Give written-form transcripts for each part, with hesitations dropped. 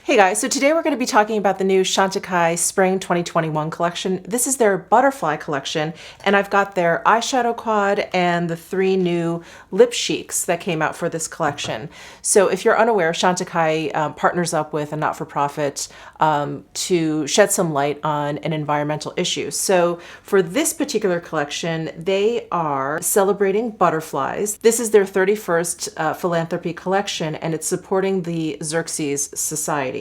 Hey guys, so today we're going to be talking about the new Chantecaille Spring 2021 collection. This is their butterfly collection, and I've got their eyeshadow quad and the 3 new lip chics that came out for this collection. So if you're unaware, Chantecaille partners up with a not-for-profit to shed some light on an environmental issue. So for this particular collection, they are celebrating butterflies. This is their 31st philanthropy collection, and it's supporting the Xerxes Society.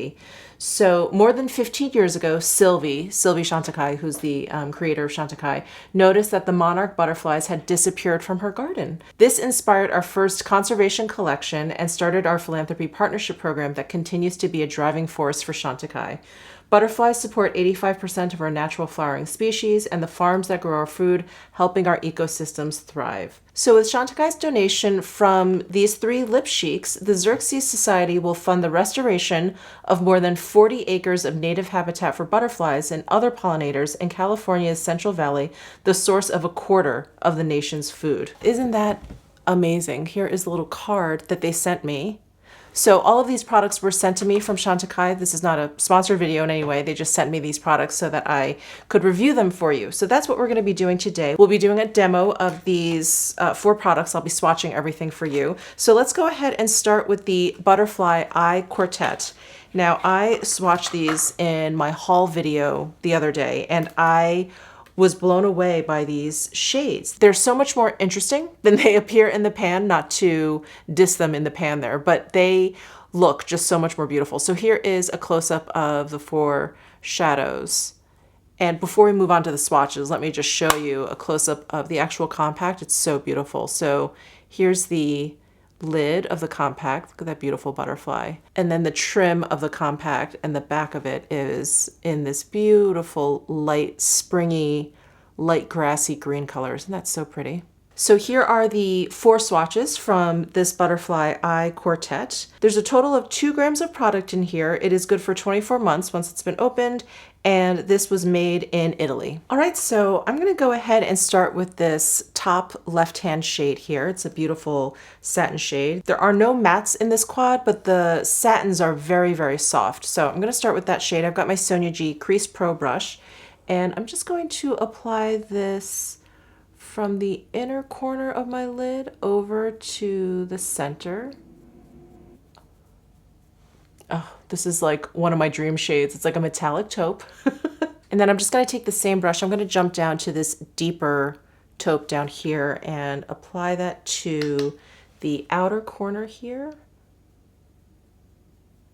So more than 15 years ago, Sylvie Chantecaille, who's the creator of Chantecaille, noticed that the monarch butterflies had disappeared from her garden. This inspired our first conservation collection and started our philanthropy partnership program that continues to be a driving force for Chantecaille. Butterflies support 85% of our natural flowering species and the farms that grow our food, helping our ecosystems thrive. So with Chantecaille's donation from these 3 lip chics, the Xerxes Society will fund the restoration of more than 40 acres of native habitat for butterflies and other pollinators in California's Central Valley, the source of a quarter of the nation's food. Isn't that amazing? Here is the little card that they sent me. So all of these products were sent to me from Chantecaille. This is not a sponsored video in any way. They just sent me these products so that I could review them for you. So that's what we're going to be doing today. We'll be doing a demo of these 4 products. I'll be swatching everything for you. So let's go ahead and start with the Butterfly Eye Quartet. Now, I swatched these in my haul video the other day, and I was blown away by these shades. They're so much more interesting than they appear in the pan, not to diss them in the pan there, but they look just so much more beautiful. So here is a close-up of the 4 shadows. And before we move on to the swatches, let me just show you a close-up of the actual compact. It's so beautiful. So here's the lid of the compact. Look at that beautiful butterfly. And then the trim of the compact and the back of it is in this beautiful light springy, light grassy green colors. And that's so pretty. So here are the 4 swatches from this Butterfly Eye Quartet. There's a total of 2 grams of product in here. It is good for 24 months once it's been opened, and this was made in Italy. All right, so I'm gonna go ahead and start with this top left-hand shade here. It's a beautiful satin shade. There are no mattes in this quad, but the satins are very, very soft. So I'm gonna start with that shade. I've got my Sonia G Crease Pro brush, and I'm just going to apply this from the inner corner of my lid over to the center. Oh, this is like one of my dream shades. It's like a metallic taupe. And then I'm just gonna take the same brush. I'm gonna jump down to this deeper taupe down here and apply that to the outer corner here.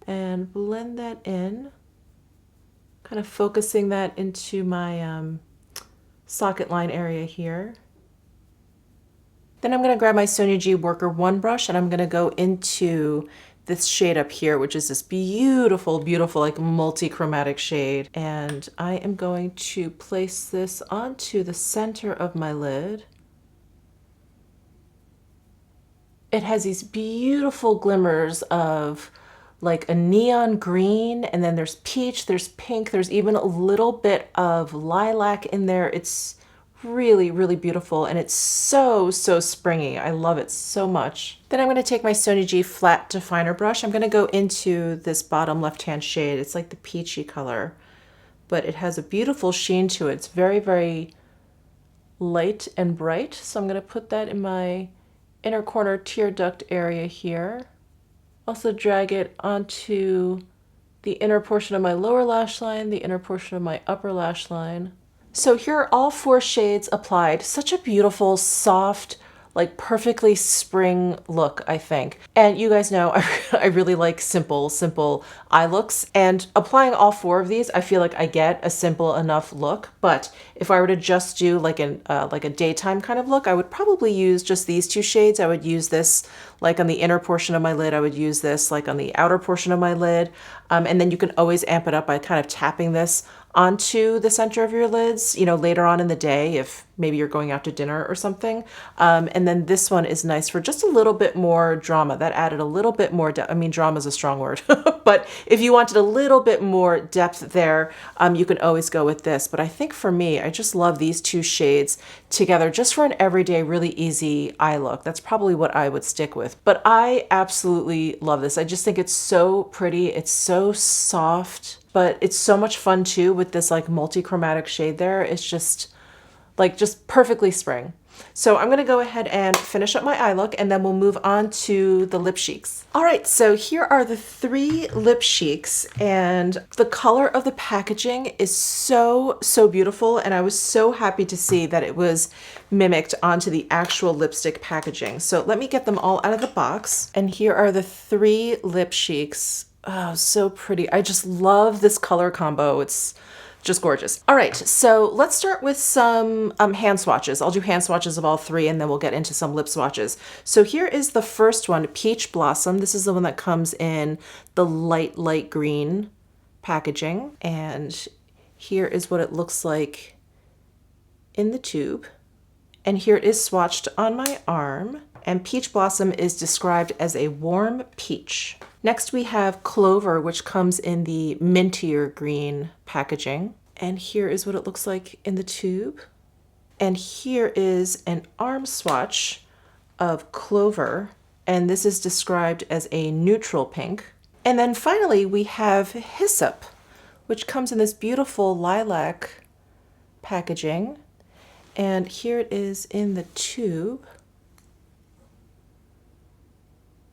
And blend that in, kind of focusing that into my socket line area here. Then I'm going to grab my Sonia G Worker 1 brush and I'm going to go into this shade up here, which is this beautiful, beautiful, like multi-chromatic shade. And I am going to place this onto the center of my lid. It has these beautiful glimmers of like a neon green, and then there's peach, there's pink, there's even a little bit of lilac in there. It's really, really beautiful, and it's so, so springy. I love it so much. Then I'm going to take my Sonia G flat definer brush. I'm going to go into this bottom left-hand shade. It's like the peachy color, but it has a beautiful sheen to it. It's very, very light and bright. So I'm going to put that in my inner corner tear duct area here. Also drag it onto the inner portion of my lower lash line, the inner portion of my upper lash line. So here are all 4 shades applied. Such a beautiful, soft, like perfectly spring look, I think. And you guys know I really like simple eye looks. And applying all 4 of these, I feel like I get a simple enough look. But if I were to just do like a daytime kind of look, I would probably use just these 2 shades. I would use this like on the inner portion of my lid. I would use this like on the outer portion of my lid. And then you can always amp it up by kind of tapping this onto the center of your lids, you know, later on in the day, if maybe you're going out to dinner or something. And then this one is nice for just a little bit more drama. That added a little bit more, I mean, drama is a strong word, but if you wanted a little bit more depth there, you can always go with this. But I think for me, I just love these 2 shades together just for an everyday, really easy eye look. That's probably what I would stick with. with. But I absolutely love this. I just think it's so pretty. It's so soft, but it's so much fun too with this like multi-chromatic shade there. It's just like just perfectly spring. So I'm gonna go ahead and finish up my eye look and then we'll move on to the lip cheeks. All right, so here are the 3 lip cheeks and the color of the packaging is so, so beautiful. And I was so happy to see that it was mimicked onto the actual lipstick packaging. So let me get them all out of the box. And here are the 3 lip cheeks. Oh, so pretty. I just love this color combo. It's just gorgeous. All right, so let's start with some hand swatches. I'll do hand swatches of all 3 and then we'll get into some lip swatches. So here is the first one, Peach Blossom. This is the one that comes in the light green packaging. And here is what it looks like in the tube. And here it is swatched on my arm. And Peach Blossom is described as a warm peach. Next we have Clover, which comes in the mintier green packaging. And here is what it looks like in the tube. And here is an arm swatch of Clover. And this is described as a neutral pink. And then finally we have Hyssop, which comes in this beautiful lilac packaging. And here it is in the tube.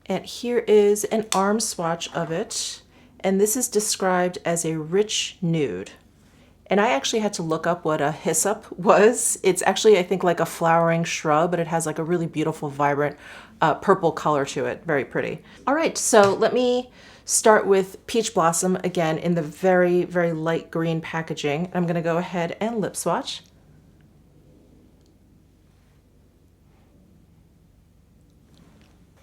And here is an arm swatch of it. And this is described as a rich nude. And I actually had to look up what a hyssop was. It's actually, I think, like a flowering shrub, but it has like a really beautiful, vibrant purple color to it. Very pretty. All right, so let me start with Peach Blossom again in the very, very light green packaging. I'm gonna go ahead and lip swatch.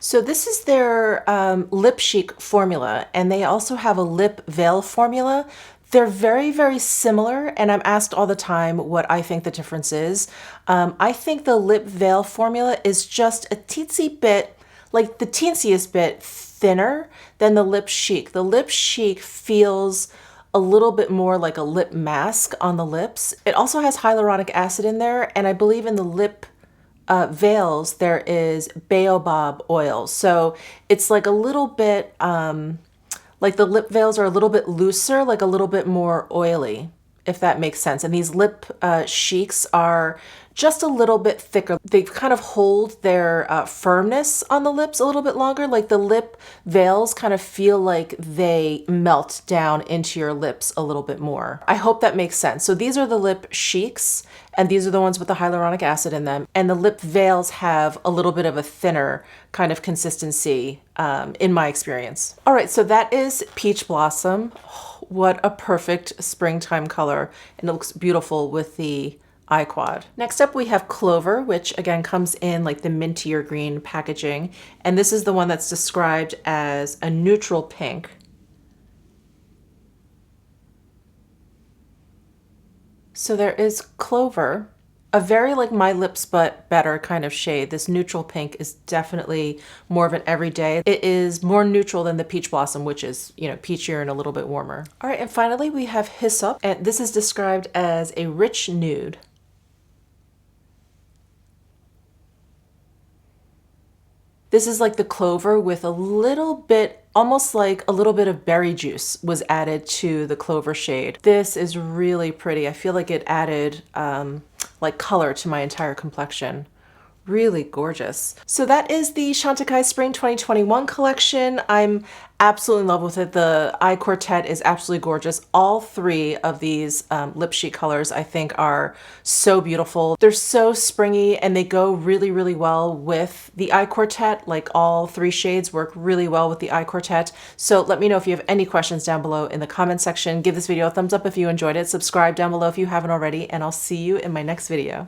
So this is their Lip Chic formula, and they also have a lip veil formula. They're very, very similar, and I'm asked all the time what I think the difference is. I think the lip veil formula is just a teensy bit, like the teensiest bit thinner than the Lip Chic. The Lip Chic feels a little bit more like a lip mask on the lips. It also has hyaluronic acid in there, and I believe in the lip veils there is baobab oil. So it's like a little bit, like the lip veils are a little bit looser, like a little bit more oily, if that makes sense. And these lip cheeks are just a little bit thicker. They kind of hold their firmness on the lips a little bit longer. Like the lip veils kind of feel like they melt down into your lips a little bit more. I hope that makes sense. So these are the lip cheeks, and these are the ones with the hyaluronic acid in them. And the lip veils have a little bit of a thinner kind of consistency in my experience. All right, so that is Peach Blossom. Oh, what a perfect springtime color. And it looks beautiful with the eye quad. Next up we have Clover, which again comes in like the mintier green packaging. And this is the one that's described as a neutral pink. So there is Clover, a very like My Lips But Better kind of shade. This neutral pink is definitely more of an everyday. It is more neutral than the Peach Blossom, which is, you know, peachier and a little bit warmer. All right, and finally we have Hyssop, and this is described as a rich nude. This is like the Clover with a little bit, almost like a little bit of berry juice was added to the Clover shade. This is really pretty. I feel like it added like color to my entire complexion. Really gorgeous. So that is the Chantecaille Spring 2021 collection. I'm absolutely in love with it. The Eye Quartet is absolutely gorgeous. All 3 of these lip sheet colors I think are so beautiful. They're so springy and they go really, really well with the Eye Quartet. Like all 3 shades work really well with the Eye Quartet. So let me know if you have any questions down below in the comment section. Give this video a thumbs up if you enjoyed it. Subscribe down below if you haven't already, and I'll see you in my next video.